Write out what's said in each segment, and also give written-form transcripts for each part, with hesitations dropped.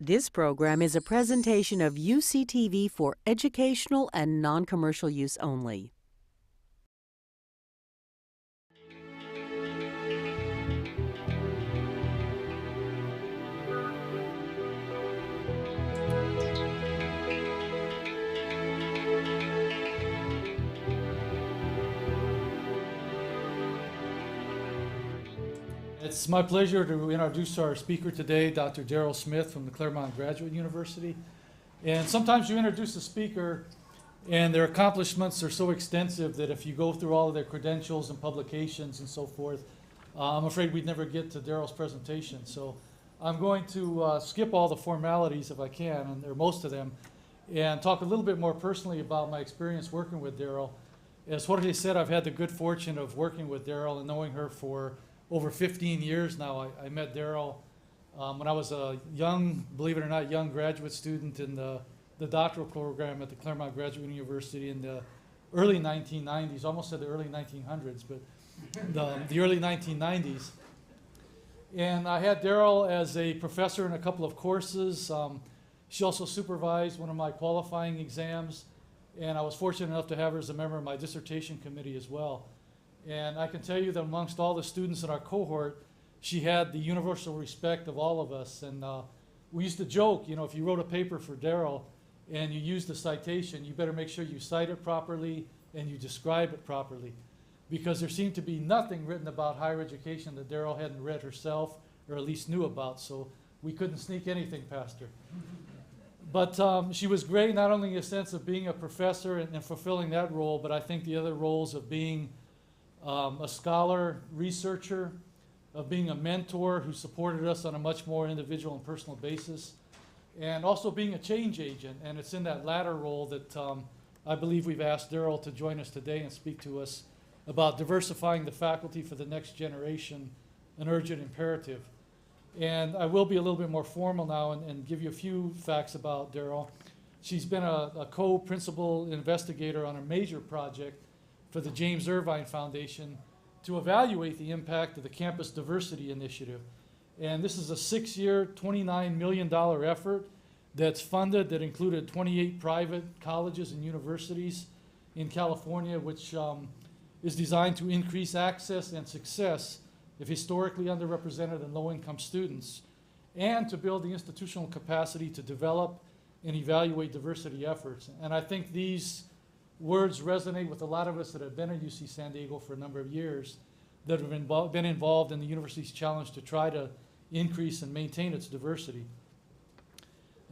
This program is a presentation of UCTV for educational and non-commercial use only. It's my pleasure to introduce our speaker today, Dr. Daryl Smith from the Claremont Graduate University. And sometimes you introduce a speaker and their accomplishments are so extensive that if you go through all of their credentials and publications and so forth, I'm afraid we'd never get to Daryl's presentation. So I'm going to skip all the formalities if I can, and there are most of them, and talk a little bit more personally about my experience working with Daryl. As Jorge said, I've had the good fortune of working with Daryl and knowing her for over 15 years now. I met Daryl when I was a young, believe it or not, young graduate student in the doctoral program at the Claremont Graduate University in the early 1990s, almost said the early 1900s, but the early 1990s. And I had Daryl as a professor in a couple of courses. She also supervised one of my qualifying exams, and I was fortunate enough to have her as a member of my dissertation committee as well. And I can tell you that amongst all the students in our cohort, she had the universal respect of all of us. And we used to joke, if you wrote a paper for Daryl and you used a citation, you better make sure you cite it properly and you describe it properly. Because there seemed to be nothing written about higher education that Daryl hadn't read herself or at least knew about. So we couldn't sneak anything past her. But she was great, not only in the sense of being a professor and fulfilling that role, but I think the other roles of being a scholar, researcher, of being a mentor who supported us on a much more individual and personal basis, and also being a change agent. And it's in that latter role that I believe we've asked Daryl to join us today and speak to us about diversifying the faculty for the next generation, an urgent imperative. And I will be a little bit more formal now and give you a few facts about Daryl. She's been a co-principal investigator on a major project for the James Irvine Foundation to evaluate the impact of the Campus Diversity Initiative. And this is a 6-year, $29 million effort that's funded, that included 28 private colleges and universities in California, which is designed to increase access and success of historically underrepresented and low-income students, and to build the institutional capacity to develop and evaluate diversity efforts. And I think these words resonate with a lot of us that have been at UC San Diego for a number of years, that have been involved in the university's challenge to try to increase and maintain its diversity.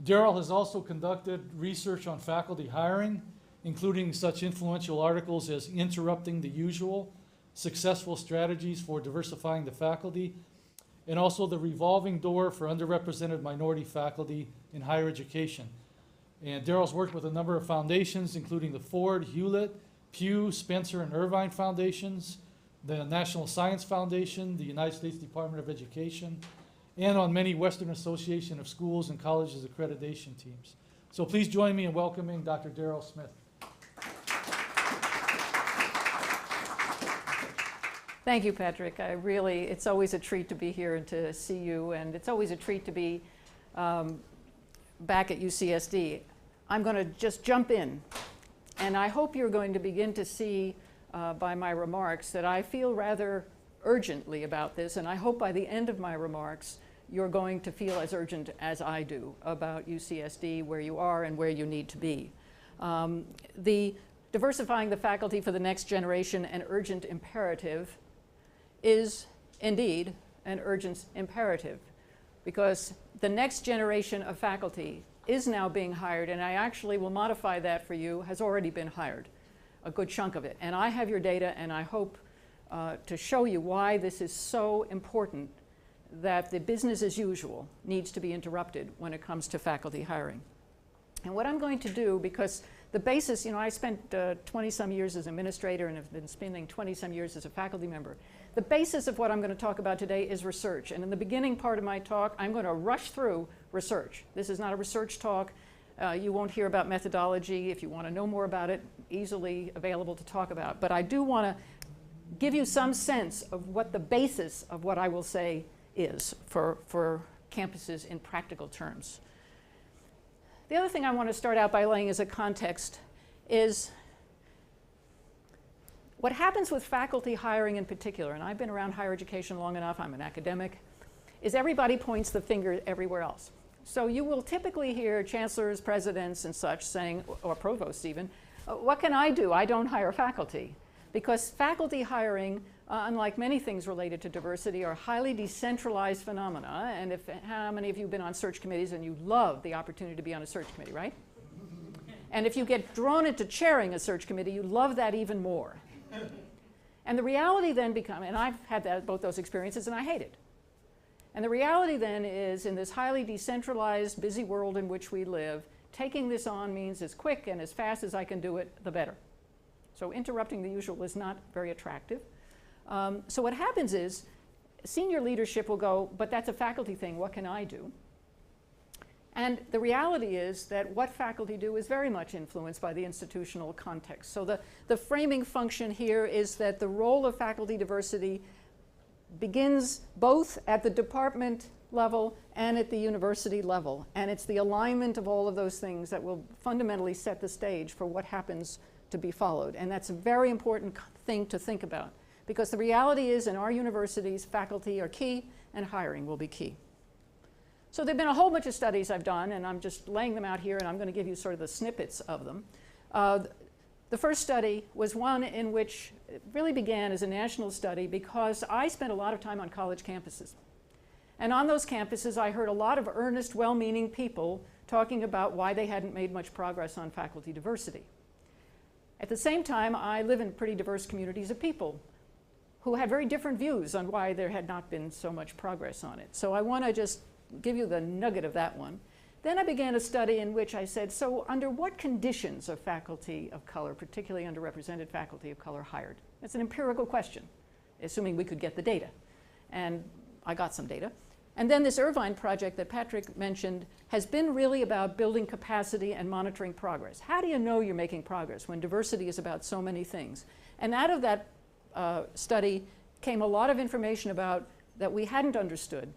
Daryl has also conducted research on faculty hiring, including such influential articles as Interrupting the Usual, Successful Strategies for Diversifying the Faculty, and also The Revolving Door for Underrepresented Minority Faculty in Higher Education. And Daryl's worked with a number of foundations, including the Ford, Hewlett, Pew, Spencer, and Irvine Foundations, the National Science Foundation, the United States Department of Education, and on many Western Association of Schools and Colleges accreditation teams. So please join me in welcoming Dr. Daryl Smith. Thank you, Patrick. It's always a treat to be here and to see you, and it's always a treat to be back at UCSD. I'm going to just jump in, and I hope you're going to begin to see by my remarks that I feel rather urgently about this, and I hope by the end of my remarks you're going to feel as urgent as I do about UCSD, where you are and where you need to be. The Diversifying the Faculty for the Next Generation, an urgent imperative, is indeed an urgent imperative, because the next generation of faculty is now being hired, and I actually will modify that for you, has already been hired, a good chunk of it. And I have your data, and I hope to show you why this is so important, that the business as usual needs to be interrupted when it comes to faculty hiring. And what I'm going to do, because the basis, I spent 20-some years as administrator and have been spending 20-some years as a faculty member. The basis of what I'm going to talk about today is research. And in the beginning part of my talk, I'm going to rush through research. This is not a research talk. You won't hear about methodology. If you want to know more about it, easily available to talk about. But I do want to give you some sense of what the basis of what I will say is for campuses in practical terms. The other thing I want to start out by laying as a context is what happens with faculty hiring in particular, and I've been around higher education long enough, I'm an academic, is everybody points the finger everywhere else. So you will typically hear chancellors, presidents, and such saying, or provosts even, what can I do? I don't hire faculty. Because faculty hiring, unlike many things related to diversity, are highly decentralized phenomena. And how many of you have been on search committees and you love the opportunity to be on a search committee, right? And if you get drawn into chairing a search committee, you love that even more. And the reality then becomes, and I've had both those experiences and I hate it. And the reality then is, in this highly decentralized, busy world in which we live, taking this on means as quick and as fast as I can do it, the better. So interrupting the usual is not very attractive. So what happens is, senior leadership will go, but that's a faculty thing, what can I do? And the reality is that what faculty do is very much influenced by the institutional context. So the framing function here is that the role of faculty diversity begins both at the department level and at the university level. And it's the alignment of all of those things that will fundamentally set the stage for what happens to be followed. And that's a very important thing to think about, because the reality is in our universities, faculty are key and hiring will be key. So there have been a whole bunch of studies I've done, and I'm just laying them out here, and I'm going to give you sort of the snippets of them. The first study was one in which it really began as a national study because I spent a lot of time on college campuses. And on those campuses, I heard a lot of earnest, well-meaning people talking about why they hadn't made much progress on faculty diversity. At the same time, I live in pretty diverse communities of people who had very different views on why there had not been so much progress on it. So I want to just give you the nugget of that one. Then I began a study in which I said, so under what conditions are faculty of color, particularly underrepresented faculty of color, hired? It's an empirical question, assuming we could get the data. And I got some data. And then this Irvine project that Patrick mentioned has been really about building capacity and monitoring progress. How do you know you're making progress when diversity is about so many things? And out of that study came a lot of information about that we hadn't understood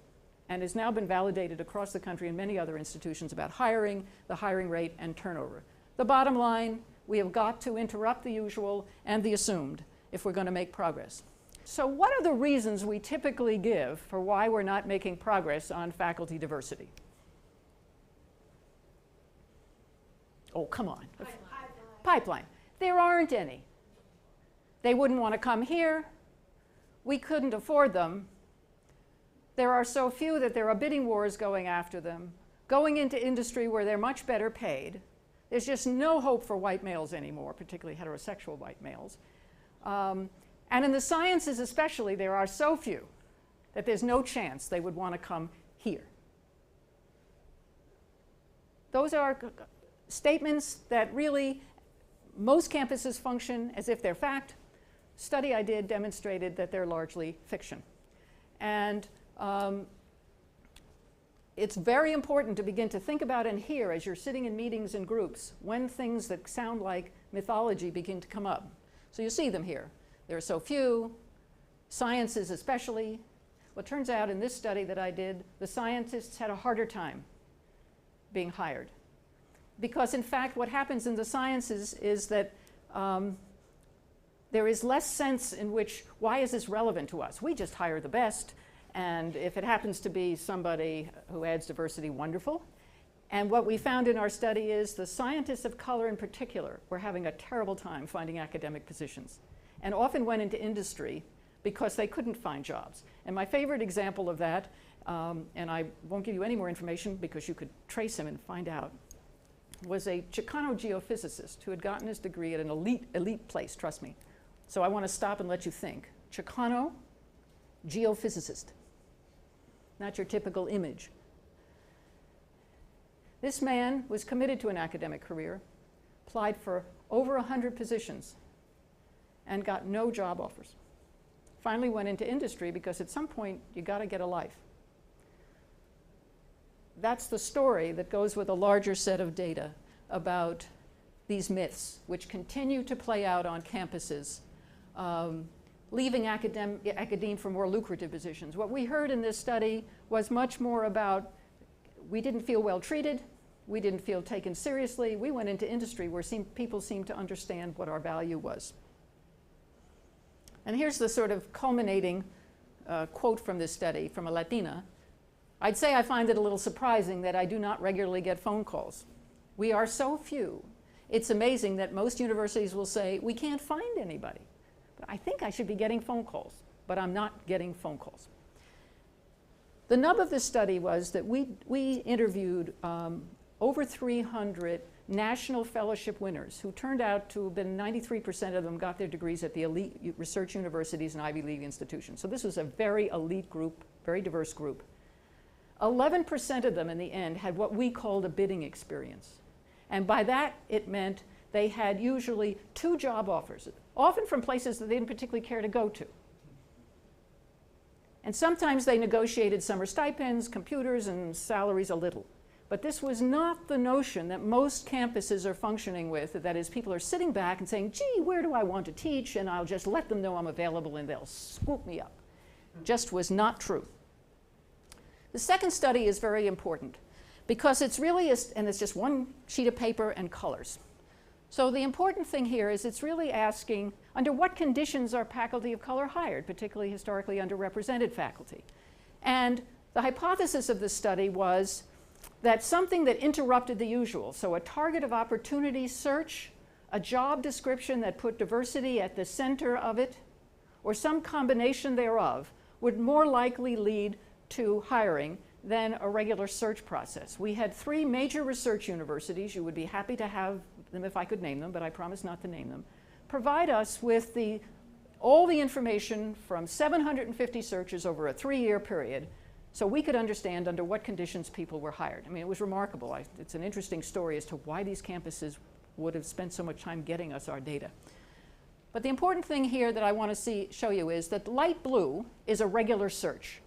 and has now been validated across the country in many other institutions about hiring, the hiring rate, and turnover. The bottom line, we have got to interrupt the usual and the assumed if we're going to make progress. So what are the reasons we typically give for why we're not making progress on faculty diversity? Oh, come on. Pipeline. There aren't any. They wouldn't want to come here. We couldn't afford them. There are so few that there are bidding wars going after them, going into industry where they're much better paid. There's just no hope for white males anymore, particularly heterosexual white males. And in the sciences especially, there are so few that there's no chance they would want to come here. Those are statements that really most campuses function as if they're fact. Study I did demonstrated that they're largely fiction. And it's very important to begin to think about and hear as you're sitting in meetings and groups when things that sound like mythology begin to come up. So you see them here. There are so few, sciences especially. Well, it turns out in this study that I did, the scientists had a harder time being hired. Because in fact, what happens in the sciences is that there is less sense in which, why is this relevant to us? We just hire the best. And if it happens to be somebody who adds diversity, wonderful. And what we found in our study is the scientists of color in particular were having a terrible time finding academic positions and often went into industry because they couldn't find jobs. And my favorite example of that, and I won't give you any more information because you could trace him and find out, was a Chicano geophysicist who had gotten his degree at an elite place, trust me. So I want to stop and let you think. Chicano geophysicist. Not your typical image. This man was committed to an academic career, applied for over 100 positions, and got no job offers. Finally went into industry because at some point you got to get a life. That's the story that goes with a larger set of data about these myths, which continue to play out on campuses, leaving academe for more lucrative positions. What we heard in this study was much more about we didn't feel well treated, we didn't feel taken seriously. We went into industry where people seemed to understand what our value was. And here's the sort of culminating quote from this study from a Latina. I'd say I find it a little surprising that I do not regularly get phone calls. We are so few. It's amazing that most universities will say, we can't find anybody. But I think I should be getting phone calls, but I'm not getting phone calls. The nub of this study was that we interviewed over 300 national fellowship winners who turned out to have been 93% of them got their degrees at the elite research universities and Ivy League institutions. So this was a very elite group, very diverse group. 11% of them in the end had what we called a bidding experience. And by that, it meant they had usually 2 job offers, often from places that they didn't particularly care to go to. And sometimes they negotiated summer stipends, computers, and salaries a little. But this was not the notion that most campuses are functioning with, that is, people are sitting back and saying, gee, where do I want to teach? And I'll just let them know I'm available and they'll swoop me up. Just was not true. The second study is very important because it's really, and it's just one sheet of paper and colors. So the important thing here is it's really asking, under what conditions are faculty of color hired, particularly historically underrepresented faculty? And the hypothesis of this study was that something that interrupted the usual, so a target of opportunity search, a job description that put diversity at the center of it, or some combination thereof, would more likely lead to hiring than a regular search process. We had 3 major research universities, you would be happy to have them if I could name them, but I promise not to name them, provide us with all the information from 750 searches over a 3-year period so we could understand under what conditions people were hired. I mean, it was remarkable. It's an interesting story as to why these campuses would have spent so much time getting us our data. But the important thing here that I want to show you is that light blue is a regular search.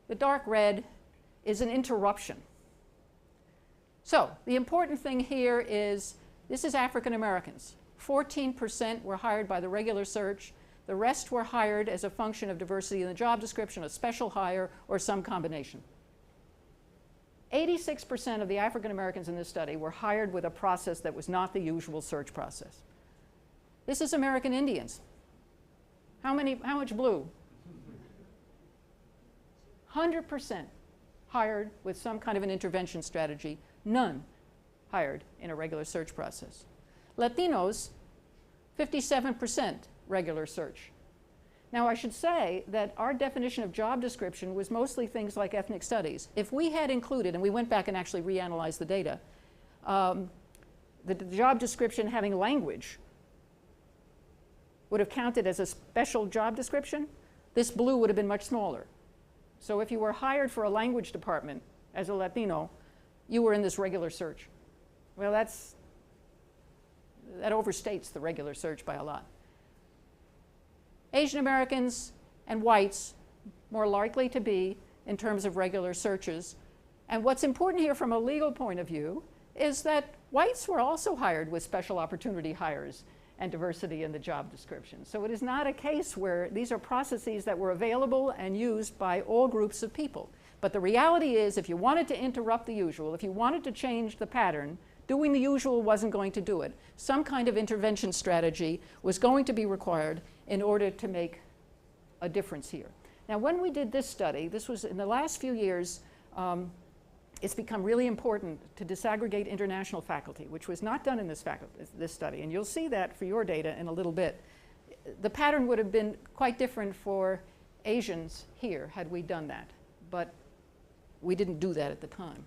The dark red is an interruption. So the important thing here is this is African Americans. 14% were hired by the regular search. The rest were hired as a function of diversity in the job description, a special hire, or some combination. 86% of the African Americans in this study were hired with a process that was not the usual search process. This is American Indians. How much blue? 100% hired with some kind of an intervention strategy, none hired in a regular search process. Latinos, 57% regular search. Now I should say that our definition of job description was mostly things like ethnic studies. If we had included, and we went back and actually reanalyzed the data, the job description having language would have counted as a special job description, this blue would have been much smaller. So if you were hired for a language department as a Latino, you were in this regular search. Well, that overstates the regular search by a lot. Asian Americans and whites more likely to be in terms of regular searches. And what's important here from a legal point of view is that whites were also hired with special opportunity hires and diversity in the job description. So it is not a case where these are processes that were available and used by all groups of people. But the reality is, if you wanted to interrupt the usual, if you wanted to change the pattern, doing the usual wasn't going to do it. Some kind of intervention strategy was going to be required in order to make a difference here. Now, when we did this study, this was in the last few years, it's become really important to disaggregate international faculty, which was not done in this study. And you'll see that for your data in a little bit. The pattern would have been quite different for Asians here had we done that. But we didn't do that at the time.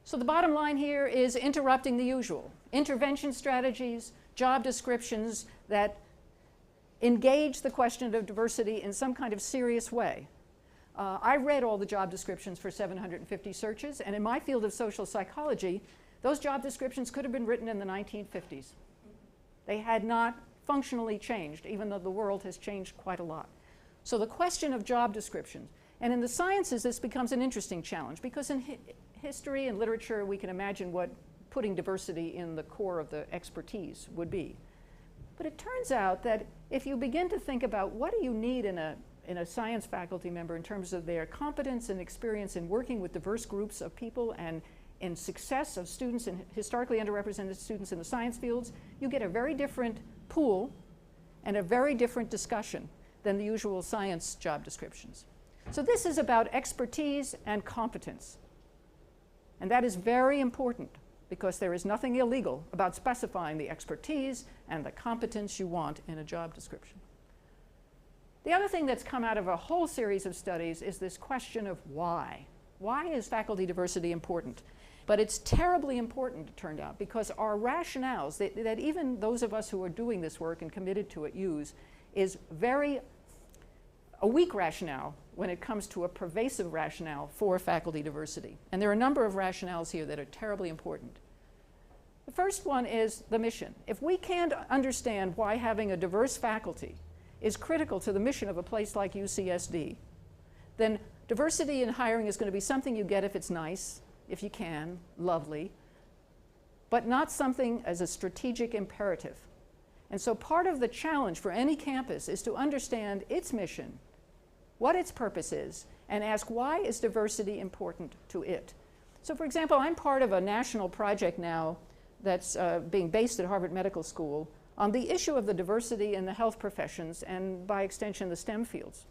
So the bottom line here is interrupting the usual. Intervention strategies, job descriptions that engage the question of diversity in some kind of serious way. I read all the job descriptions for 750 searches, and in my field of social psychology, those job descriptions could have been written in the 1950s. They had not functionally changed, even though the world has changed quite a lot. So the question of job descriptions, and in the sciences this becomes an interesting challenge, because in history and literature we can imagine what putting diversity in the core of the expertise would be. But it turns out that if you begin to think about what do you need in a in a science faculty member in terms of their competence and experience in working with diverse groups of people and in success of students and historically underrepresented students in the science fields, you get a very different pool and a very different discussion than the usual science job descriptions. So this is about expertise and competence. And that is very important because there is nothing illegal about specifying the expertise and the competence you want in a job description. The other thing that's come out of a whole series of studies is this question of why. Why is faculty diversity important? But it's terribly important, it turned out, because our rationales that even those of us who are doing this work and committed to it use is a weak rationale when it comes to a pervasive rationale for faculty diversity. And there are a number of rationales here that are terribly important. The first one is the mission. If we can't understand why having a diverse faculty is critical to the mission of a place like UCSD, then diversity in hiring is going to be something you get if it's nice, if you can, lovely, but not something as a strategic imperative. And so part of the challenge for any campus is to understand its mission, what its purpose is, and ask why is diversity important to it. So for example, I'm part of a national project now that's being based at Harvard Medical School on the issue of the diversity in the health professions and by extension the STEM fields.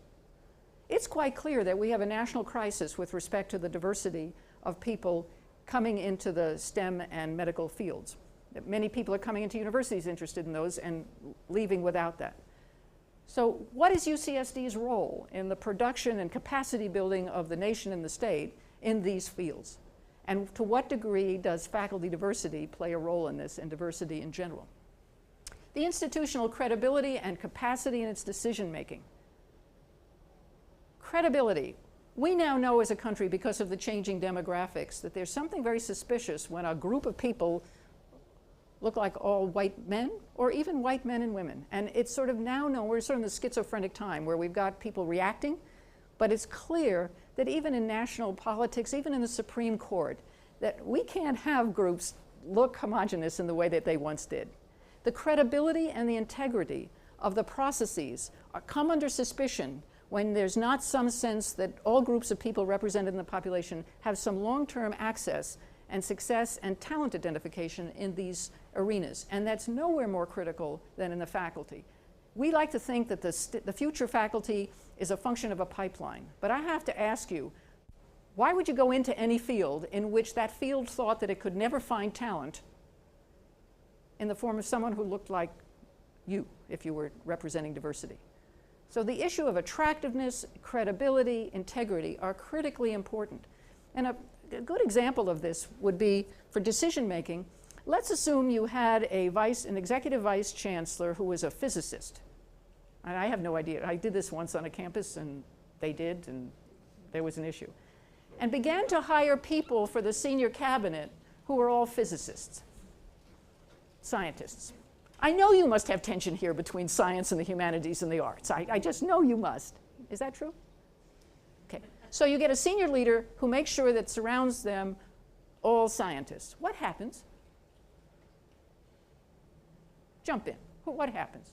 It's quite clear that we have a national crisis with respect to the diversity of people coming into the STEM and medical fields. Many people are coming into universities interested in those and leaving without that. So what is UCSD's role in the production and capacity building of the nation and the state in these fields? And to what degree does faculty diversity play a role in this and diversity in general? The institutional credibility and capacity in its decision making. Credibility. We now know as a country, because of the changing demographics, that there's something very suspicious when a group of people look like all white men, or even white men and women. And it's sort of now known, we're sort of in the schizophrenic time where we've got people reacting, but it's clear that even in national politics, even in the Supreme Court, that we can't have groups look homogenous in the way that they once did. The credibility and the integrity of the processes come under suspicion when there's not some sense that all groups of people represented in the population have some long-term access and success and talent identification in these arenas. And that's nowhere more critical than in the faculty. We like to think that the future faculty is a function of a pipeline. But I have to ask you, why would you go into any field in which that field thought that it could never find talent in the form of someone who looked like you, if you were representing diversity? So the issue of attractiveness, credibility, integrity are critically important. And a good example of this would be for decision making. Let's assume you had an executive vice chancellor who was a physicist. And I have no idea. I did this once on a campus, and they did, and there was an issue. And began to hire people for the senior cabinet who were all physicists, scientists. I know you must have tension here between science and the humanities and the arts. I just know you must. Is that true? Okay. So you get a senior leader who makes sure that surrounds them all scientists. What happens? Jump in. What happens?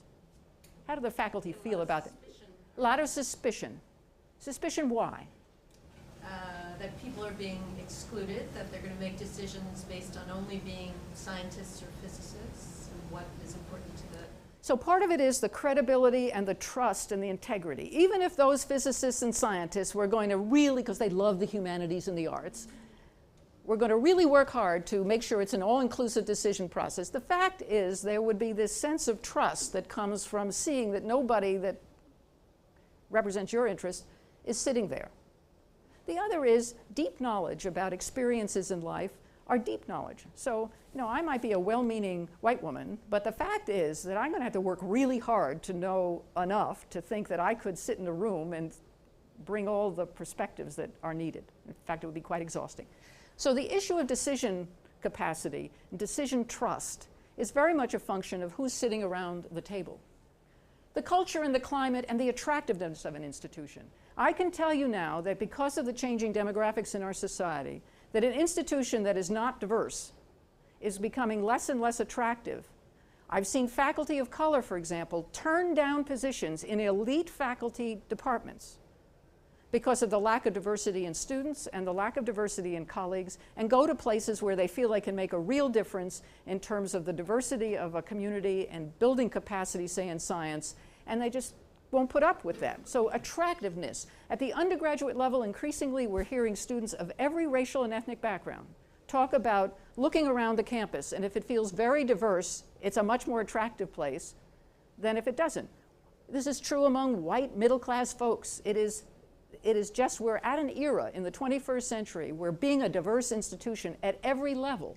How do the faculty feel about it? A lot of suspicion. Suspicion why? That people are being excluded, that they're going to make decisions based on only being scientists or physicists, and what is important to the... So part of it is the credibility and the trust and the integrity. Even if those physicists and scientists were going to really, because they love the humanities and the arts, we're going to really work hard to make sure it's an all-inclusive decision process. The fact is there would be this sense of trust that comes from seeing that nobody that represents your interest is sitting there. The other is deep knowledge about experiences in life are deep knowledge. So, I might be a well-meaning white woman, but the fact is that I'm going to have to work really hard to know enough to think that I could sit in a room and bring all the perspectives that are needed. In fact, it would be quite exhausting. So the issue of decision capacity and decision trust is very much a function of who's sitting around the table. The culture and the climate and the attractiveness of an institution. I can tell you now that because of the changing demographics in our society, that an institution that is not diverse is becoming less and less attractive. I've seen faculty of color, for example, turn down positions in elite faculty departments because of the lack of diversity in students and the lack of diversity in colleagues, and go to places where they feel they can make a real difference in terms of the diversity of a community and building capacity, say, in science, and they just won't put up with that. So attractiveness. At the undergraduate level, increasingly, we're hearing students of every racial and ethnic background talk about looking around the campus, and if it feels very diverse, it's a much more attractive place than if it doesn't. This is true among white middle-class folks. It is just, we're at an era in the 21st century where being a diverse institution at every level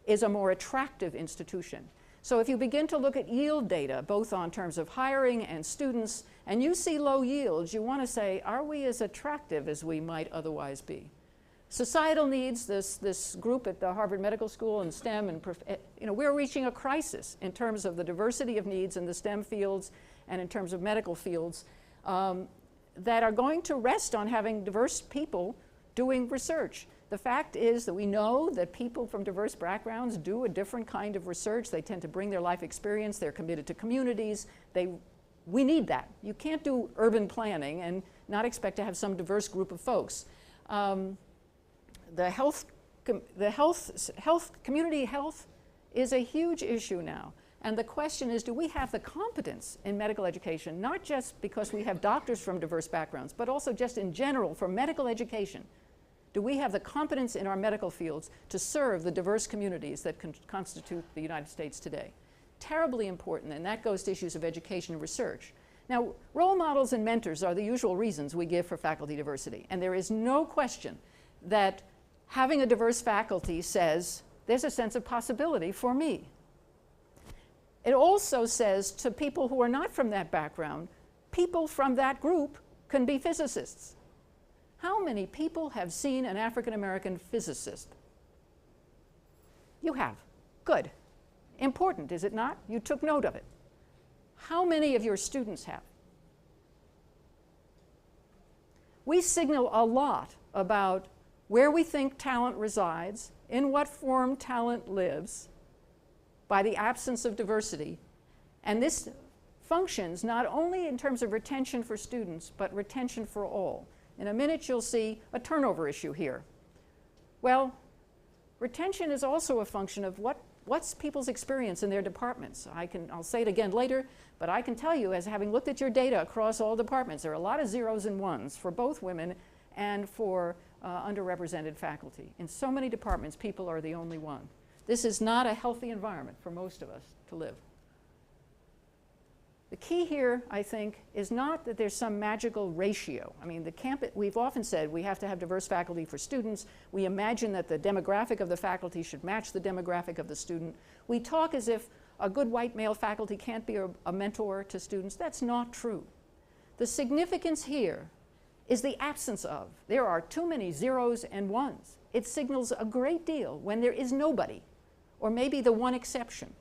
is a more attractive institution. So if you begin to look at yield data, both on terms of hiring and students, and you see low yields, you want to say, are we as attractive as we might otherwise be? Societal needs, this group at the Harvard Medical School and STEM, and we're reaching a crisis in terms of the diversity of needs in the STEM fields and in terms of medical fields that are going to rest on having diverse people doing research. The fact is that we know that people from diverse backgrounds do a different kind of research. They tend to bring their life experience. They're committed to communities. We need that. You can't do urban planning and not expect to have some diverse group of folks. Community health is a huge issue now. And the question is, do we have the competence in medical education, not just because we have doctors from diverse backgrounds, but also just in general for medical education? Do we have the competence in our medical fields to serve the diverse communities that constitute the United States today? Terribly important, and that goes to issues of education and research. Now, role models and mentors are the usual reasons we give for faculty diversity, and there is no question that having a diverse faculty says, there's a sense of possibility for me. It also says to people who are not from that background, people from that group can be physicists. How many people have seen an African-American physicist? You have. Good. Important, is it not? You took note of it. How many of your students have? We signal a lot about where we think talent resides, in what form talent lives, by the absence of diversity. And this functions not only in terms of retention for students, but retention for all. In a minute, you'll see a turnover issue here. Well, retention is also a function of what's people's experience in their departments. I'll say it again later, but I can tell you, as having looked at your data across all departments, there are a lot of zeros and ones for both women and for underrepresented faculty. In so many departments, people are the only one. This is not a healthy environment for most of us to live. The key here, I think, is not that there's some magical ratio. I mean, we've often said we have to have diverse faculty for students. We imagine that the demographic of the faculty should match the demographic of the student. We talk as if a good white male faculty can't be a mentor to students. That's not true. The significance here is the absence of. There are too many zeros and ones. It signals a great deal when there is nobody, or maybe the one exception.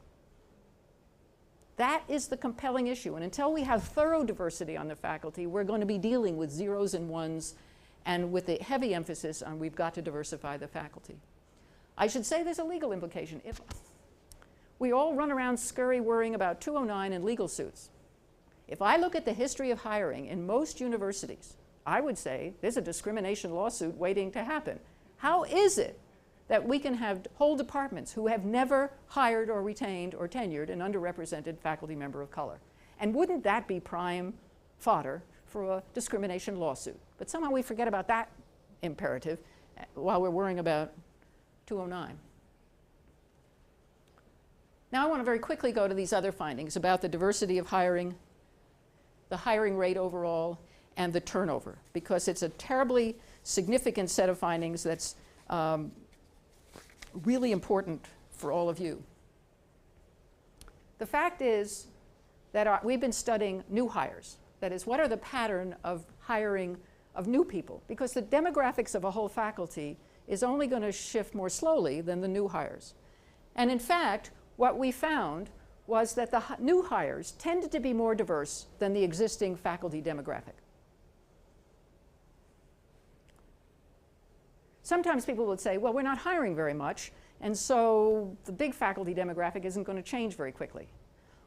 That is the compelling issue. And until we have thorough diversity on the faculty, we're going to be dealing with zeros and ones, and with a heavy emphasis on we've got to diversify the faculty. I should say there's a legal implication. If we all run around scurry worrying about 209 and legal suits. If I look at the history of hiring in most universities, I would say there's a discrimination lawsuit waiting to happen. How is it that we can have whole departments who have never hired or retained or tenured an underrepresented faculty member of color? And wouldn't that be prime fodder for a discrimination lawsuit? But somehow we forget about that imperative while we're worrying about 209. Now I want to very quickly go to these other findings about the diversity of hiring, the hiring rate overall, and the turnover, because it's a terribly significant set of findings that's really important for all of you. The fact is that we've been studying new hires. That is, what are the pattern of hiring of new people? Because the demographics of a whole faculty is only going to shift more slowly than the new hires. And in fact, what we found was that the new hires tended to be more diverse than the existing faculty demographic. Sometimes people would say, well, we're not hiring very much, and so the big faculty demographic isn't going to change very quickly.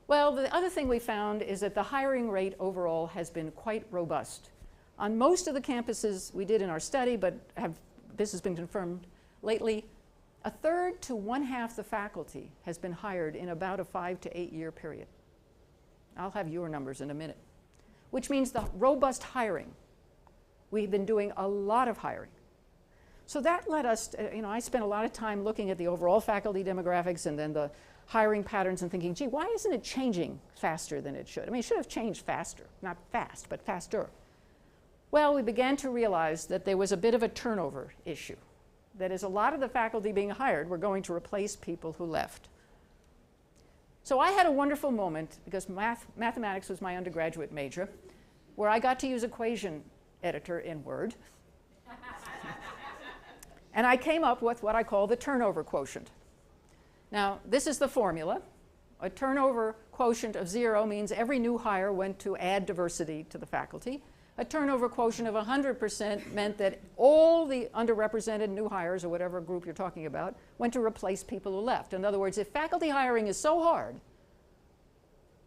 Well, the other thing we found is that the hiring rate overall has been quite robust. On most of the campuses we did in our study, but this has been confirmed lately, 1/3 to 1/2 the faculty has been hired in about a 5 to 8 year period. I'll have your numbers in a minute, which means the robust hiring. We've been doing a lot of hiring. So that led us to, I spent a lot of time looking at the overall faculty demographics and then the hiring patterns and thinking, gee, why isn't it changing faster than it should? I mean, it should have changed faster, not fast, but faster. Well, we began to realize that there was a bit of a turnover issue. That is, a lot of the faculty being hired were going to replace people who left. So I had a wonderful moment, because mathematics was my undergraduate major, where I got to use equation editor in Word. And I came up with what I call the turnover quotient. Now, this is the formula. A turnover quotient of 0 means every new hire went to add diversity to the faculty. A turnover quotient of 100% meant that all the underrepresented new hires, or whatever group you're talking about, went to replace people who left. In other words, if faculty hiring is so hard,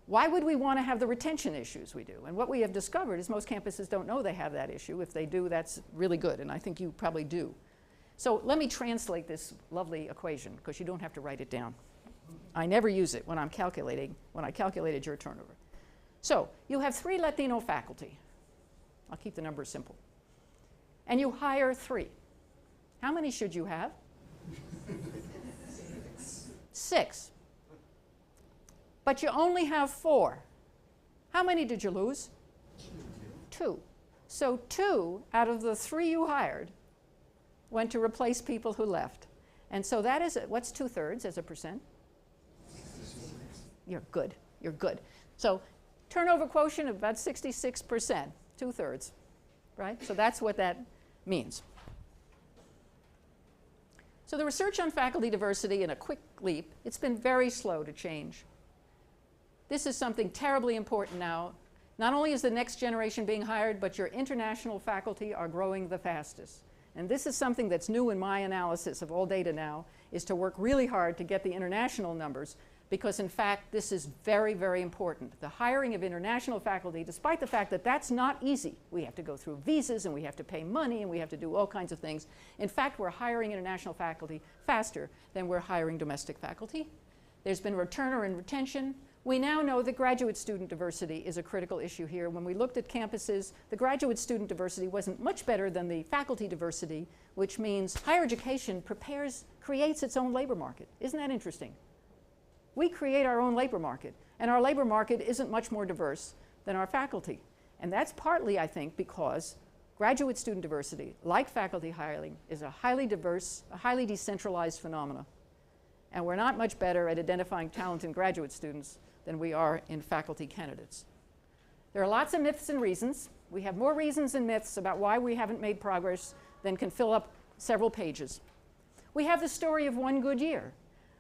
why would we want to have the retention issues we do? And what we have discovered is most campuses don't know they have that issue. If they do, that's really good, and I think you probably do. So let me translate this lovely equation, because you don't have to write it down. I never use it when I calculated your turnover. So you have 3 Latino faculty. I'll keep the numbers simple. And you hire 3. How many should you have? 6. But you only have 4. How many did you lose? 2. So 2 out of the 3 you hired went to replace people who left. And so that is, what's 2/3 as a percent? You're good. You're good. So turnover quotient of about 66%. 2/3, right? So that's what that means. So the research on faculty diversity in a quick leap, it's been very slow to change. This is something terribly important now. Not only is the next generation being hired, but your international faculty are growing the fastest. And this is something that's new in my analysis of all data now, is to work really hard to get the international numbers, because in fact this is very, very important. The hiring of international faculty, despite the fact that that's not easy, we have to go through visas and we have to pay money and we have to do all kinds of things. In fact, we're hiring international faculty faster than we're hiring domestic faculty. There's been return and retention. We now know that graduate student diversity is a critical issue here. When we looked at campuses, the graduate student diversity wasn't much better than the faculty diversity, which means higher education creates its own labor market. Isn't that interesting? We create our own labor market, and our labor market isn't much more diverse than our faculty. And that's partly, I think, because graduate student diversity, like faculty hiring, is a highly diverse, a highly decentralized phenomena. And we're not much better at identifying talent in graduate students than we are in faculty candidates. There are lots of myths and reasons. We have more reasons and myths about why we haven't made progress than can fill up several pages. We have the story of one good year.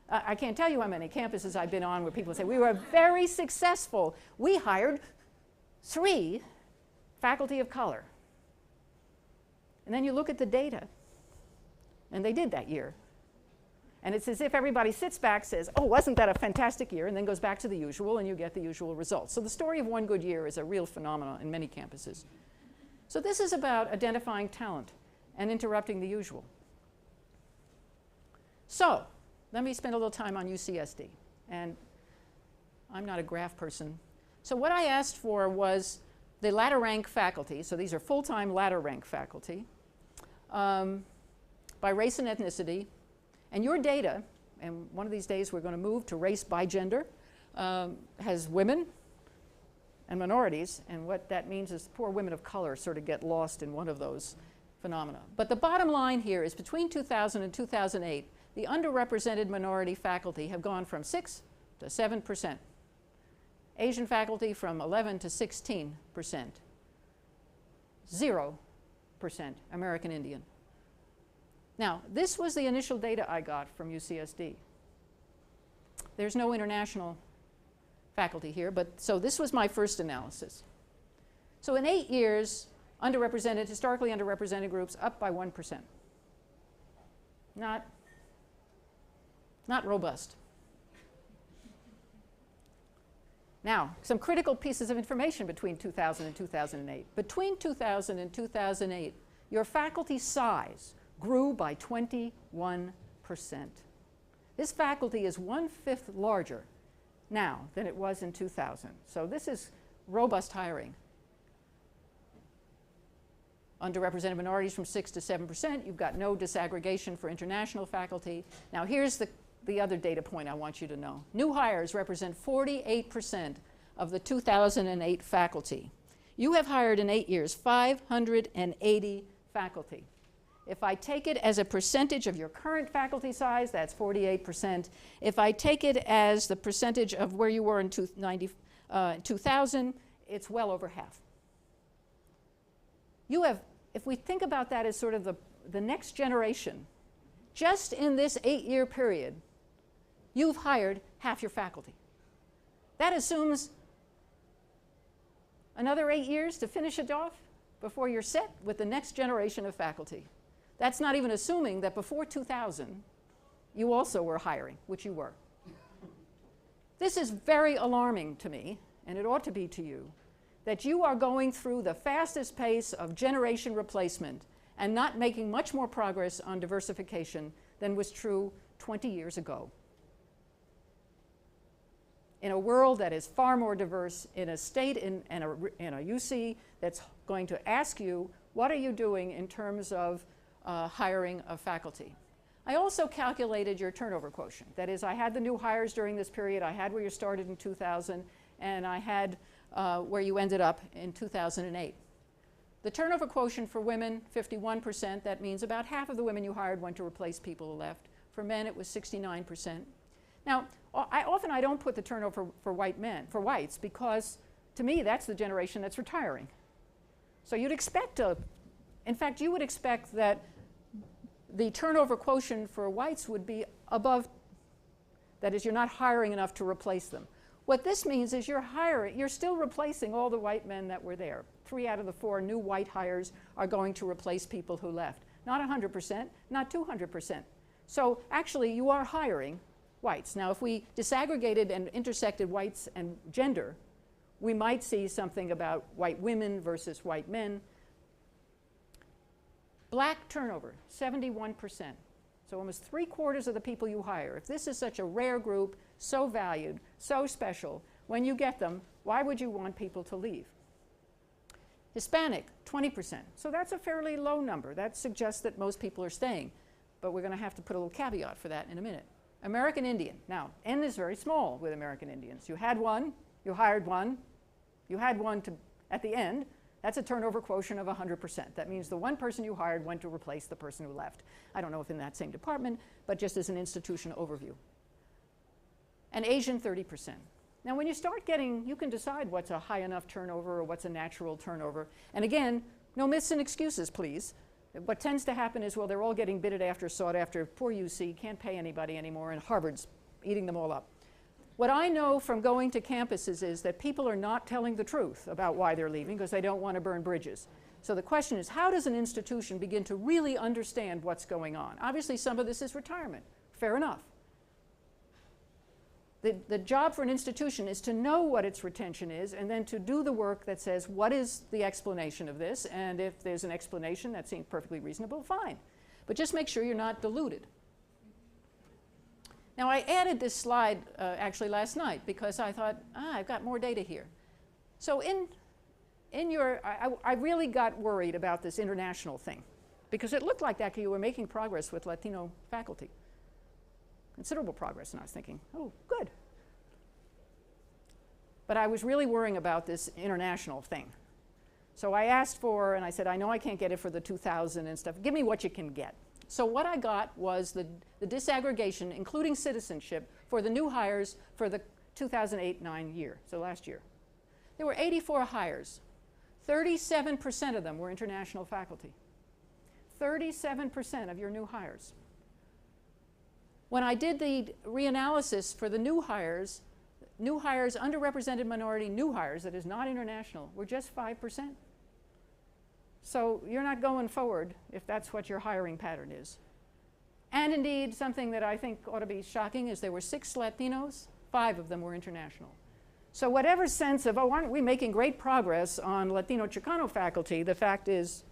I can't tell you how many campuses I've been on where people say, we were very successful. We hired 3 faculty of color. And then you look at the data, and they did that year. And it's as if everybody sits back, says, oh, wasn't that a fantastic year, and then goes back to the usual, and you get the usual results. So the story of one good year is a real phenomenon in many campuses. So this is about identifying talent and interrupting the usual. So let me spend a little time on UCSD. And I'm not a graph person. So what I asked for was the ladder rank faculty. So these are full-time ladder rank faculty by race and ethnicity. And your data, and one of these days we're going to move to race by gender, has women and minorities. And what that means is poor women of color sort of get lost in one of those phenomena. But the bottom line here is between 2000 and 2008, the underrepresented minority faculty have gone from 6 to 7%. Asian faculty from 11 to 16%. 0% American Indian. Now, this was the initial data I got from UCSD. There's no international faculty here, but so this was my first analysis. So in 8 years, historically underrepresented groups up by 1%. Not robust. Now, some critical pieces of information between 2000 and 2008. Between 2000 and 2008, your faculty size grew by 21%. This faculty is 1/5 larger now than it was in 2000. So this is robust hiring. Underrepresented minorities from 6 to 7%. You've got no disaggregation for international faculty. Now here's the other data point I want you to know. New hires represent 48% of the 2008 faculty. You have hired in 8 years 580 faculty. If I take it as a percentage of your current faculty size, that's 48%. If I take it as the percentage of where you were in 2000, it's well over half. You have, if we think about that as sort of the next generation, just in this 8-year period, you've hired half your faculty. That assumes another 8 years to finish it off before you're set with the next generation of faculty. That's not even assuming that before 2000, you also were hiring, which you were. This is very alarming to me, and it ought to be to you, that you are going through the fastest pace of generation replacement and not making much more progress on diversification than was true 20 years ago. In a world that is far more diverse, in a state, in a UC that's going to ask you, what are you doing in terms of hiring of faculty? I also calculated your turnover quotient. That is, I had the new hires during this period, I had where you started in 2000, and I had where you ended up in 2008. The turnover quotient for women, 51%. That means about half of the women you hired went to replace people who left. For men, it was 69%. Now, I don't put the turnover for whites, because to me, that's the generation that's retiring. So you'd expect in fact, you would expect that the turnover quotient for whites would be above, that is, you're not hiring enough to replace them. What this means is you're still replacing all the white men that were there. 3 out of the 4 new white hires are going to replace people who left. Not 100%, not 200%. So actually, you are hiring whites. Now, if we disaggregated and intersected whites and gender, we might see something about white women versus white men. Black turnover, 71%. So almost 3/4 of the people you hire. If this is such a rare group, so valued, so special, when you get them, why would you want people to leave? Hispanic, 20%. So that's a fairly low number. That suggests that most people are staying. But we're going to have to put a little caveat for that in a minute. American Indian. Now, N is very small with American Indians. You had one, you hired one, you had one at the end. That's a turnover quotient of 100%. That means the one person you hired went to replace the person who left. I don't know if in that same department, but just as an institution overview. And Asian, 30%. Now, when you start getting, you can decide what's a high enough turnover or what's a natural turnover. And again, no myths and excuses, please. What tends to happen is, well, they're all getting bidded after, sought after. Poor UC, can't pay anybody anymore, and Harvard's eating them all up. What I know from going to campuses is that people are not telling the truth about why they're leaving because they don't want to burn bridges. So the question is, how does an institution begin to really understand what's going on? Obviously, some of this is retirement. Fair enough. The job for an institution is to know what its retention is and then to do the work that says, what is the explanation of this? And if there's an explanation that seems perfectly reasonable, fine. But just make sure you're not deluded. Now, I added this slide actually last night because I thought, I've got more data here. So I really got worried about this international thing because it looked like that you were making progress with Latino faculty. Considerable progress, and I was thinking, oh, good. But I was really worrying about this international thing. So I asked for, and I said, I know I can't get it for the 2000 and stuff. Give me what you can get. So what I got was the disaggregation, including citizenship, for the new hires for the 2008-9 year, so last year. There were 84 hires. 37% of them were international faculty. 37% of your new hires. When I did the reanalysis for the new hires, underrepresented minority new hires, that is not international, were just 5%. So you're not going forward if that's what your hiring pattern is. And indeed, something that I think ought to be shocking is there were 6 Latinos, 5 of them were international. So whatever sense of, oh, aren't we making great progress on Latino Chicano faculty, the fact is.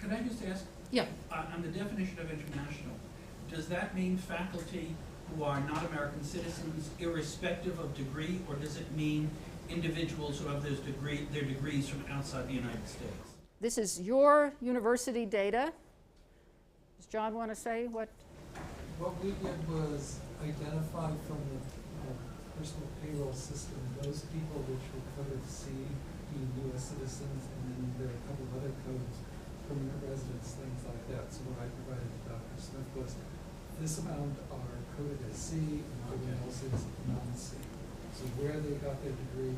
Can I just ask? Yeah. On the definition of international, does that mean faculty who are not American citizens irrespective of degree, or does it mean individuals who have their degrees from outside the United States? This is your university data. Does John want to say what? What we did was identify from the personal payroll system those people which were coded C, being U.S. citizens, and then there are a couple of other codes, permanent residents, things like that. So what I provided to Dr. Smith was this amount are coded as C, and everyone else is non-C. So where they got their degree,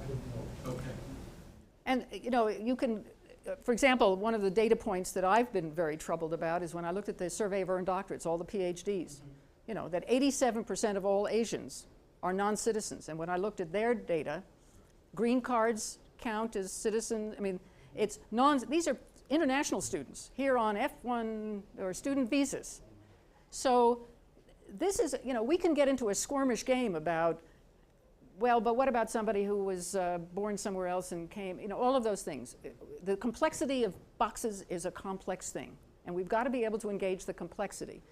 I don't know. Okay. And you know, you can, for example, one of the data points that I've been very troubled about is when I looked at the survey of earned doctorates, all the PhDs, you know, that 87% of all Asians are non-citizens. And when I looked at their data, green cards count as citizen. I mean, it's these are international students here on F1 or student visas. So this is, you know, we can get into a squirmish game about, well, but what about somebody who was born somewhere else and came, you know, all of those things. The complexity of boxes is a complex thing, and we've got to be able to engage the complexity.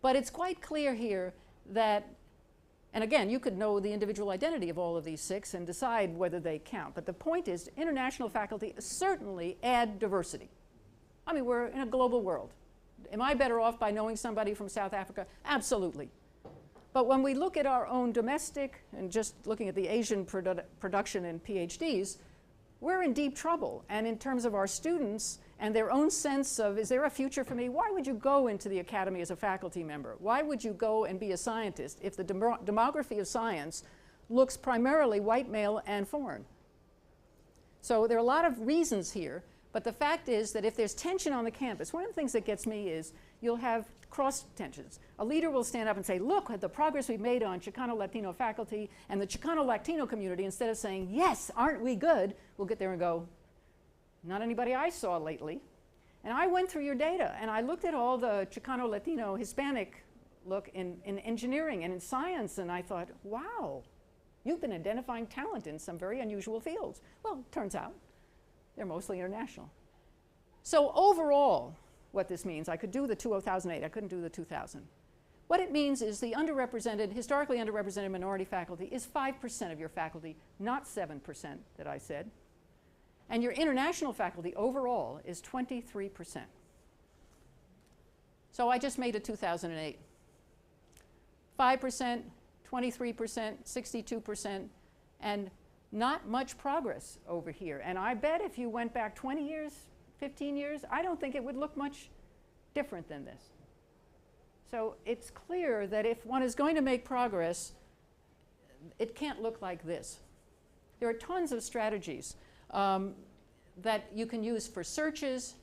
But it's quite clear here that, and again, you could know the individual identity of all of these 6 and decide whether they count. But the point is, international faculty certainly add diversity. I mean, we're in a global world. Am I better off by knowing somebody from South Africa? Absolutely. But when we look at our own domestic, and just looking at the Asian production in PhDs, we're in deep trouble. And in terms of our students and their own sense of, is there a future for me? Why would you go into the academy as a faculty member? Why would you go and be a scientist if the demography of science looks primarily white, male, and foreign? So there are a lot of reasons here, but the fact is that if there's tension on the campus, one of the things that gets me is you'll have cross tensions. A leader will stand up and say, look at the progress we've made on Chicano Latino faculty and the Chicano Latino community. Instead of saying, yes, aren't we good? We'll get there and go, not anybody I saw lately. And I went through your data and I looked at all the Chicano Latino Hispanic look in engineering and in science, and I thought, wow, you've been identifying talent in some very unusual fields. Well, turns out they're mostly international. So overall, what this means, I could do the 2008, I couldn't do the 2000. What it means is the underrepresented, historically underrepresented minority faculty is 5% of your faculty, not 7% that I said. And your international faculty overall is 23%. So I just made a 2008. 5%, 23%, 62%, and not much progress over here. And I bet if you went back 20 years, 15 years, I don't think it would look much different than this. So it's clear that if one is going to make progress, it can't look like this. There are tons of strategies that you can use for searches.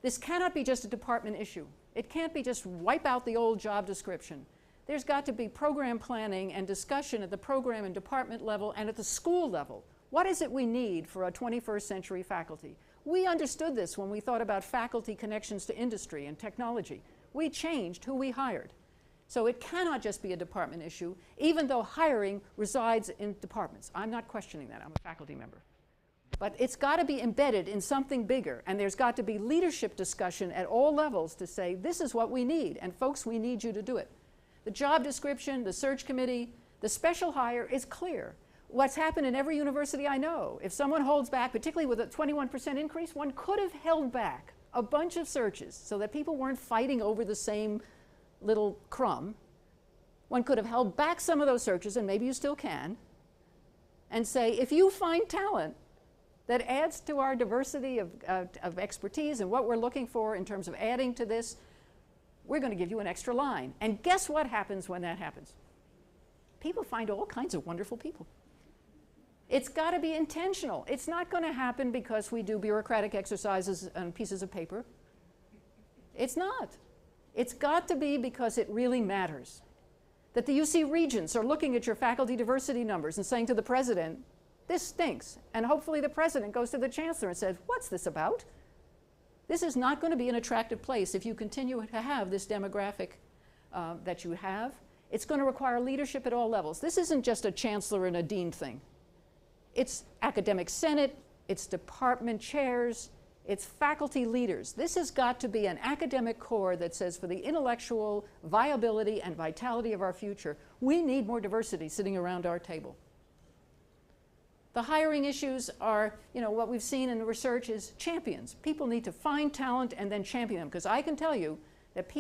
This cannot be just a department issue. It can't be just wipe out the old job description. There's got to be program planning and discussion at the program and department level and at the school level. What is it we need for a 21st century faculty? We understood this when we thought about faculty connections to industry and technology. We changed who we hired. So it cannot just be a department issue, even though hiring resides in departments. I'm not questioning that. I'm a faculty member. But it's got to be embedded in something bigger, and there's got to be leadership discussion at all levels to say, this is what we need, and folks, we need you to do it. The job description, the search committee, the special hire is clear. What's happened in every university I know, if someone holds back, particularly with a 21% increase, one could have held back a bunch of searches so that people weren't fighting over the same little crumb. One could have held back some of those searches, and maybe you still can, and say, if you find talent that adds to our diversity of expertise and what we're looking for in terms of adding to this, we're going to give you an extra line. And guess what happens when that happens? People find all kinds of wonderful people. It's got to be intentional. It's not going to happen because we do bureaucratic exercises on pieces of paper. It's not. It's got to be because it really matters. That the UC regents are looking at your faculty diversity numbers and saying to the president, this stinks. And hopefully the president goes to the chancellor and says, what's this about? This is not going to be an attractive place if you continue to have this demographic that you have. It's going to require leadership at all levels. This isn't just a chancellor and a dean thing. It's academic senate, it's department chairs, it's faculty leaders. This has got to be an academic core that says for the intellectual viability and vitality of our future, we need more diversity sitting around our table. The hiring issues are, what we've seen in the research is champions. People need to find talent and then champion them, because I can tell you that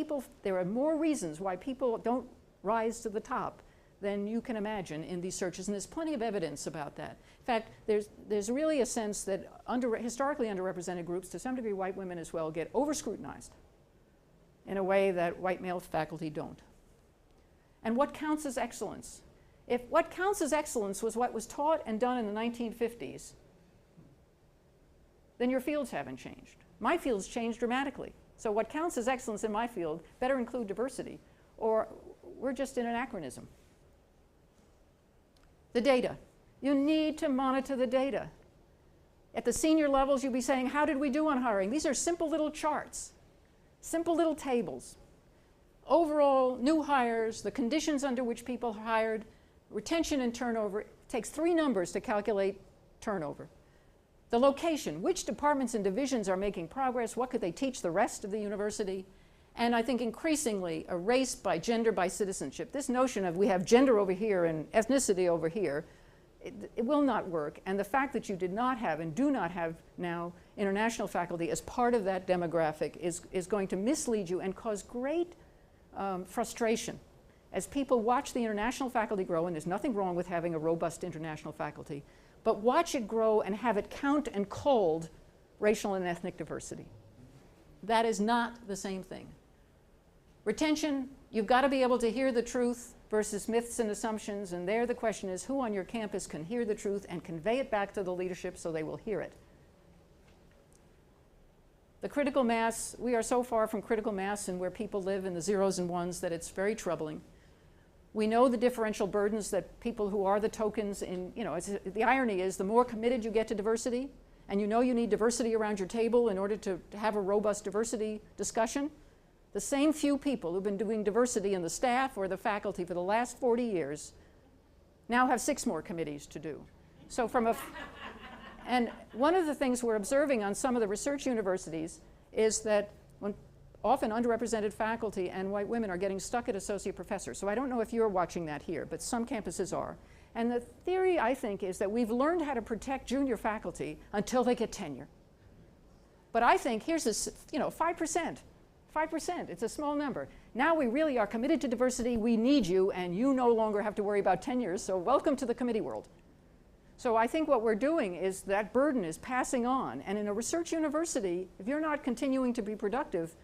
there are more reasons why people don't rise to the top than you can imagine in these searches, and there's plenty of evidence about that. In fact, there's really a sense that historically underrepresented groups, to some degree white women as well, get over-scrutinized in a way that white male faculty don't. And what counts as excellence? If what counts as excellence was what was taught and done in the 1950s, then your fields haven't changed. My field's changed dramatically. So what counts as excellence in my field better include diversity, or we're just in anachronism. The data. You need to monitor the data. At the senior levels, you'll be saying, how did we do on hiring? These are simple little charts, simple little tables. Overall, new hires, the conditions under which people are hired, retention and turnover. It takes 3 numbers to calculate turnover. The location, which departments and divisions are making progress, what could they teach the rest of the university? And I think increasingly a race by gender, by citizenship. This notion of we have gender over here and ethnicity over here, it will not work. And the fact that you did not have and do not have now international faculty as part of that demographic is going to mislead you and cause great frustration. As people watch the international faculty grow, and there's nothing wrong with having a robust international faculty, but watch it grow and have it count and culled racial and ethnic diversity. That is not the same thing. Retention, you've got to be able to hear the truth versus myths and assumptions, and there the question is who on your campus can hear the truth and convey it back to the leadership so they will hear it. The critical mass, we are so far from critical mass and where people live in the zeros and ones that it's very troubling. We know the differential burdens that people who are the tokens in, the irony is the more committed you get to diversity, and you need diversity around your table in order to have a robust diversity discussion, the same few people who've been doing diversity in the staff or the faculty for the last 40 years now have 6 more committees to do. So and one of the things we're observing on some of the research universities is that when often underrepresented faculty and white women are getting stuck at associate professors. So I don't know if you're watching that here, but some campuses are. And the theory, I think, is that we've learned how to protect junior faculty until they get tenure. But I think here's this, 5%. 5%, it's a small number. Now we really are committed to diversity, we need you, and you no longer have to worry about tenures, so welcome to the committee world. So I think what we're doing is that burden is passing on, and in a research university, if you're not continuing to be productive,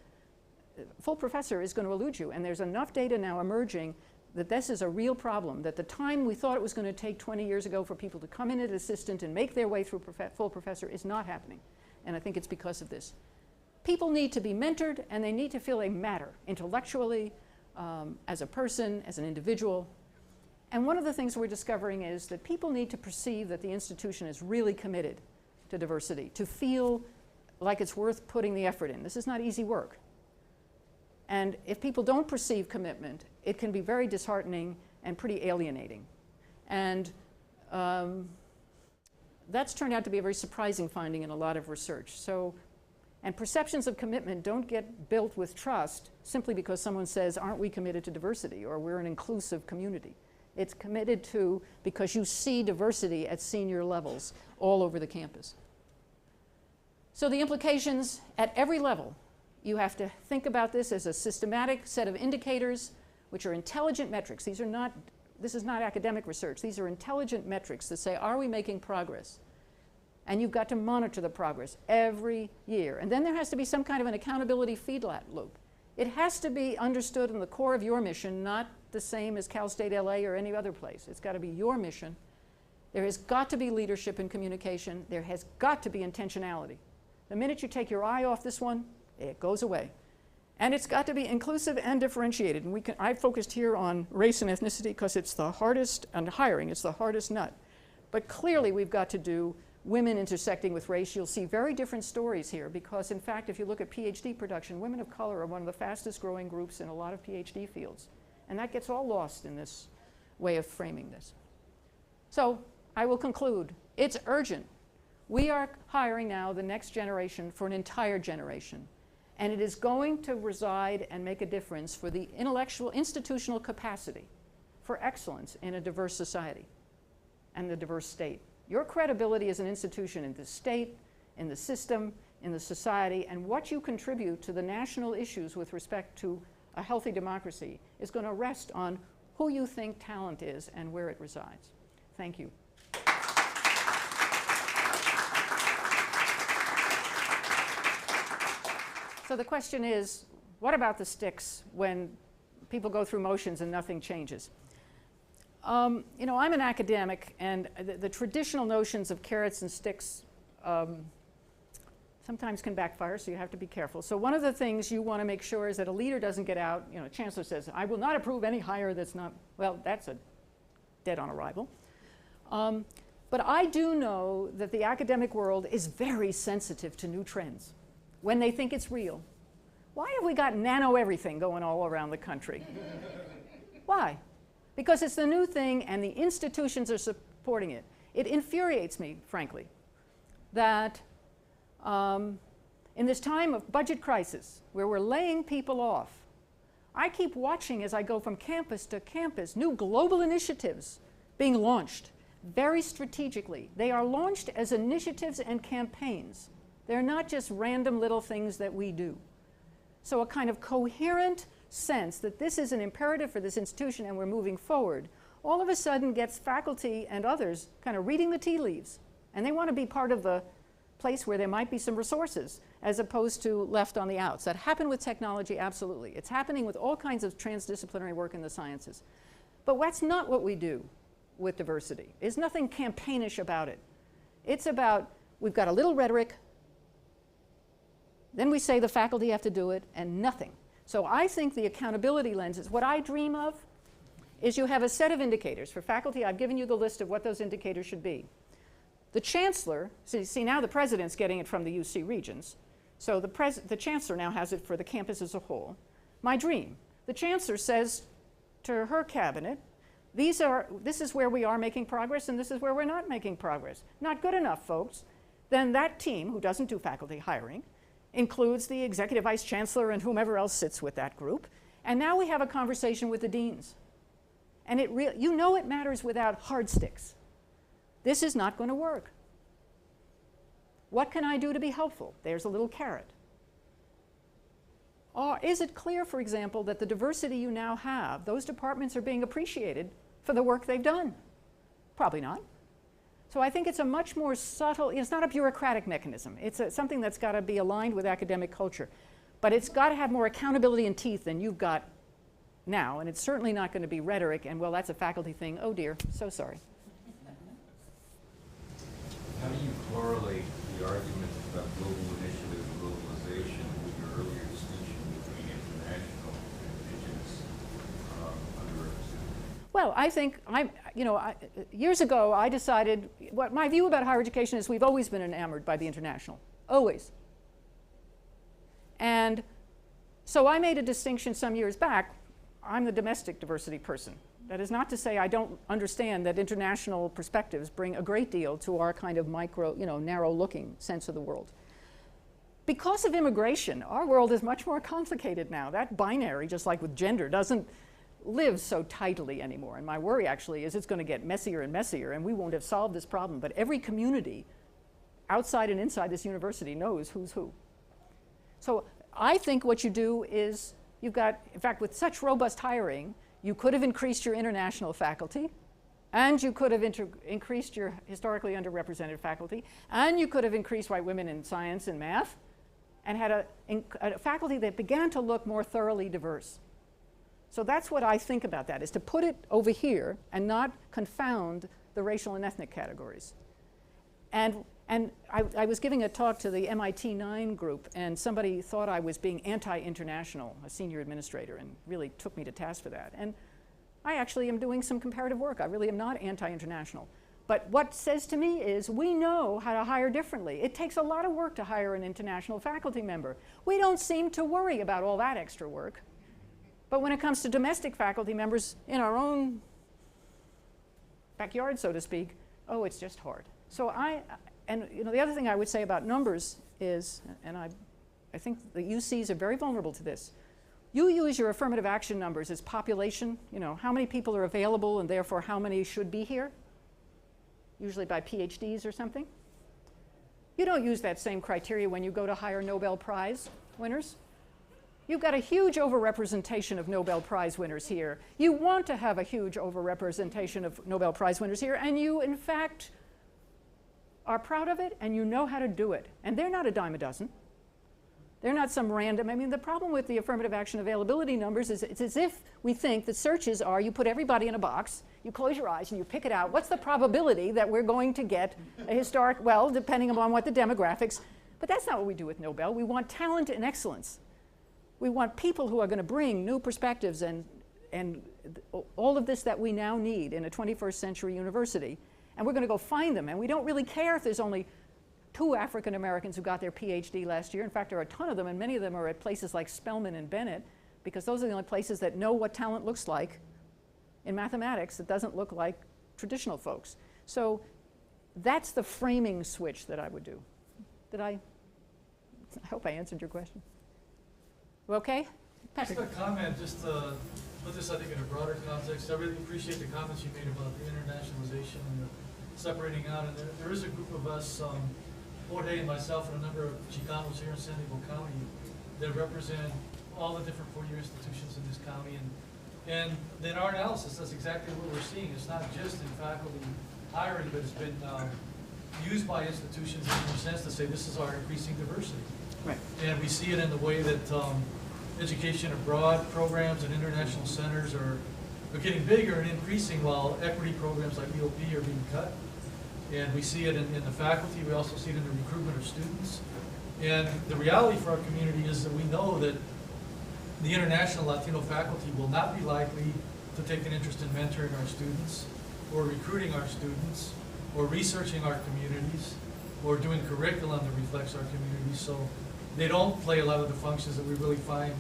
full professor is going to elude you, and there's enough data now emerging that this is a real problem, that the time we thought it was going to take 20 years ago for people to come in as assistant and make their way through full professor is not happening, and I think it's because of this. People need to be mentored, and they need to feel they matter intellectually, as a person, as an individual. And one of the things we're discovering is that people need to perceive that the institution is really committed to diversity, to feel like it's worth putting the effort in. This is not easy work. And if people don't perceive commitment, it can be very disheartening and pretty alienating. And that's turned out to be a very surprising finding in a lot of research. And perceptions of commitment don't get built with trust simply because someone says, aren't we committed to diversity, or we're an inclusive community. It's committed to because you see diversity at senior levels all over the campus. So the implications at every level, you have to think about this as a systematic set of indicators, which are intelligent metrics. This is not academic research. These are intelligent metrics that say, are we making progress? And you've got to monitor the progress every year. And then there has to be some kind of an accountability feedback loop. It has to be understood in the core of your mission, not the same as Cal State LA or any other place. It's got to be your mission. There has got to be leadership and communication. There has got to be intentionality. The minute you take your eye off this one, it goes away. And it's got to be inclusive and differentiated. And I focused here on race and ethnicity because it's the hardest, and hiring, it's the hardest nut. But clearly we've got to do women intersecting with race. You'll see very different stories here because, in fact, if you look at PhD production, women of color are one of the fastest growing groups in a lot of PhD fields. And that gets all lost in this way of framing this. So I will conclude. It's urgent. We are hiring now the next generation for an entire generation. And it is going to reside and make a difference for the intellectual, institutional capacity for excellence in a diverse society and the diverse state. Your credibility as an institution in the state, in the system, in the society, and what you contribute to the national issues with respect to a healthy democracy is going to rest on who you think talent is and where it resides. Thank you. So the question is, what about the sticks when people go through motions and nothing changes? You know, I'm an academic, and the traditional notions of carrots and sticks sometimes can backfire, so you have to be careful. So one of the things you want to make sure is that a leader doesn't get out. You know, a chancellor says, I will not approve any hire that's not, well, that's a dead on arrival. But I do know that the academic world is very sensitive to new trends when they think it's real. Why have we got nano everything going all around the country? Why? Because it's the new thing and the institutions are supporting it. It infuriates me, frankly, that in this time of budget crisis, where we're laying people off, I keep watching as I go from campus to campus, new global initiatives being launched very strategically. They are launched as initiatives and campaigns. They're not just random little things that we do. So a kind of coherent sense that this is an imperative for this institution and we're moving forward, all of a sudden gets faculty and others kind of reading the tea leaves. And they want to be part of the place where there might be some resources as opposed to left on the outs. That happened with technology, absolutely. It's happening with all kinds of transdisciplinary work in the sciences. But that's not what we do with diversity. There's nothing campaignish about it. It's about, we've got a little rhetoric, then we say the faculty have to do it, and nothing. So I think the accountability lens is what I dream of is you have a set of indicators. For faculty, I've given you the list of what those indicators should be. The chancellor, see now the president's getting it from the UC regions, so the chancellor now has it for the campus as a whole. My dream, the chancellor says to her cabinet, this is where we are making progress and this is where we're not making progress. Not good enough, folks. Then that team, who doesn't do faculty hiring, includes the executive vice chancellor and whomever else sits with that group. And now we have a conversation with the deans. And you know it matters without hard sticks. This is not going to work. What can I do to be helpful? There's a little carrot. Or is it clear, for example, that the diversity you now have, those departments are being appreciated for the work they've done? Probably not. So I think it's a much more subtle, it's not a bureaucratic mechanism. It's something that's got to be aligned with academic culture. But it's got to have more accountability and teeth than you've got now. And it's certainly not going to be rhetoric and, well, that's a faculty thing. Oh dear, so sorry. How do you correlate the arguments about global initiative and globalization with your earlier distinction between international and indigenous underrepresented? Well, I think years ago I decided, what my view about higher education is we've always been enamored by the international, always. And so I made a distinction some years back. I'm the domestic diversity person. That is not to say I don't understand that international perspectives bring a great deal to our kind of micro, narrow-looking sense of the world. Because of immigration, our world is much more complicated now. That binary, just like with gender, doesn't live so tightly anymore. And my worry actually is it's going to get messier and messier, and we won't have solved this problem. But every community outside and inside this university knows who's who. So I think what you do is you've got, in fact, with such robust hiring, you could have increased your international faculty, and you could have increased your historically underrepresented faculty, and you could have increased white women in science and math, and had a faculty that began to look more thoroughly diverse. So that's what I think about that, is to put it over here and not confound the racial and ethnic categories. And I was giving a talk to the MIT 9 group, and somebody thought I was being anti-international, a senior administrator, and really took me to task for that. And I actually am doing some comparative work. I really am not anti-international. But what says to me is we know how to hire differently. It takes a lot of work to hire an international faculty member. We don't seem to worry about all that extra work. But when it comes to domestic faculty members in our own backyard, so to speak, oh, it's just hard. So the other thing I would say about numbers is, and I think the UCs are very vulnerable to this. You use your affirmative action numbers as population, how many people are available and therefore how many should be here, usually by PhDs or something. You don't use that same criteria when you go to hire Nobel Prize winners. You've got a huge overrepresentation of Nobel Prize winners here. You want to have a huge overrepresentation of Nobel Prize winners here, and you, in fact, are proud of it, and you know how to do it. And they're not a dime a dozen. They're not some random. I mean, the problem with the affirmative action availability numbers is it's as if we think that searches are you put everybody in a box, you close your eyes, and you pick it out. What's the probability that we're going to get a historic, well, depending upon what the demographics. But that's not what we do with Nobel. We want talent and excellence. We want people who are going to bring new perspectives and all of this that we now need in a 21st century university. And we're going to go find them. And we don't really care if there's only 2 African Americans who got their PhD last year. In fact, there are a ton of them, and many of them are at places like Spelman and Bennett, because those are the only places that know what talent looks like in mathematics. It doesn't look like traditional folks. So that's the framing switch that I would do. I hope I answered your question. Okay? Patrick. Just a comment, just to put this, I think, in a broader context. I really appreciate the comments you made about the internationalization and the separating out. And there is a group of us, Jorge and myself and a number of Chicanos here in San Diego County that represent all the different four-year institutions in this county. And in our analysis, that's exactly what we're seeing. It's not just in faculty hiring, but it's been used by institutions in a sense to say this is our increasing diversity. Right. And we see it in the way that education abroad programs and international centers are getting bigger and increasing, while equity programs like EOP are being cut. And we see it in the faculty. We also see it in the recruitment of students. And the reality for our community is that we know that the international Latino faculty will not be likely to take an interest in mentoring our students, or recruiting our students, or researching our communities, or doing curriculum that reflects our communities. So they don't play a lot of the functions that we really find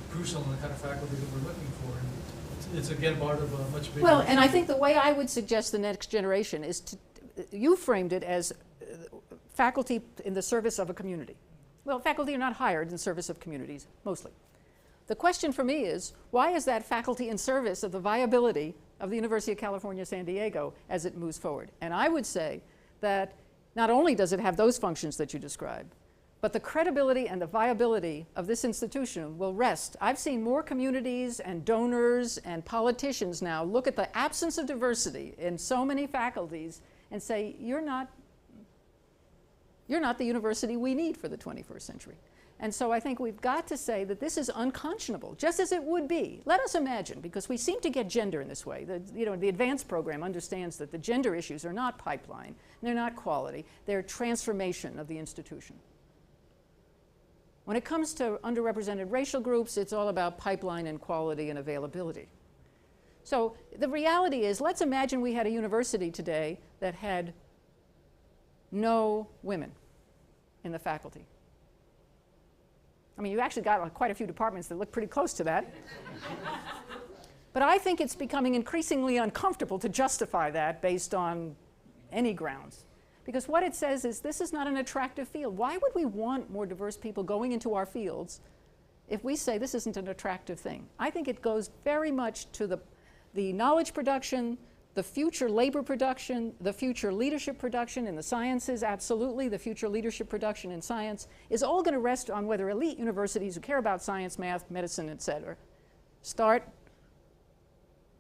crucial in the kind of faculty that we're looking for. And it's again part of a much bigger. Well, and I think the way I would suggest the next generation is to, you framed it as faculty in the service of a community. Well, faculty are not hired in service of communities, mostly. The question for me is, why is that faculty in service of the viability of the University of California, San Diego as it moves forward? And I would say that not only does it have those functions that you described, but the credibility and the viability of this institution will rest. I've seen more communities and donors and politicians now look at the absence of diversity in so many faculties and say, you're not the university we need for the 21st century. And so I think we've got to say that this is unconscionable, just as it would be. Let us imagine, because we seem to get gender in this way. The advanced program understands that the gender issues are not pipeline, they're not quality, they're transformation of the institution. When it comes to underrepresented racial groups, it's all about pipeline and quality and availability. So the reality is, let's imagine we had a university today that had no women in the faculty. I mean, you actually got quite a few departments that look pretty close to that. But I think it's becoming increasingly uncomfortable to justify that based on any grounds. Because what it says is this is not an attractive field. Why would we want more diverse people going into our fields if we say this isn't an attractive thing? I think it goes very much to the knowledge production, the future labor production, the future leadership production in the sciences, absolutely. The future leadership production in science is all going to rest on whether elite universities who care about science, math, medicine, et cetera, start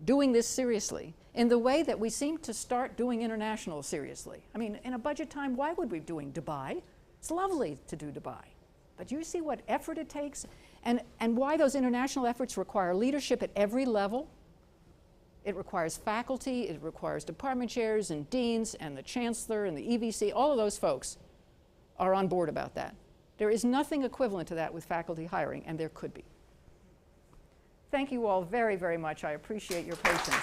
doing this seriously in the way that we seem to start doing international seriously. I mean, in a budget time, why would we be doing Dubai? It's lovely to do Dubai. But you see what effort it takes and why those international efforts require leadership at every level. It requires faculty, it requires department chairs and deans and the chancellor and the EVC. All of those folks are on board about that. There is nothing equivalent to that with faculty hiring, and there could be. Thank you all very, very much. I appreciate your patience.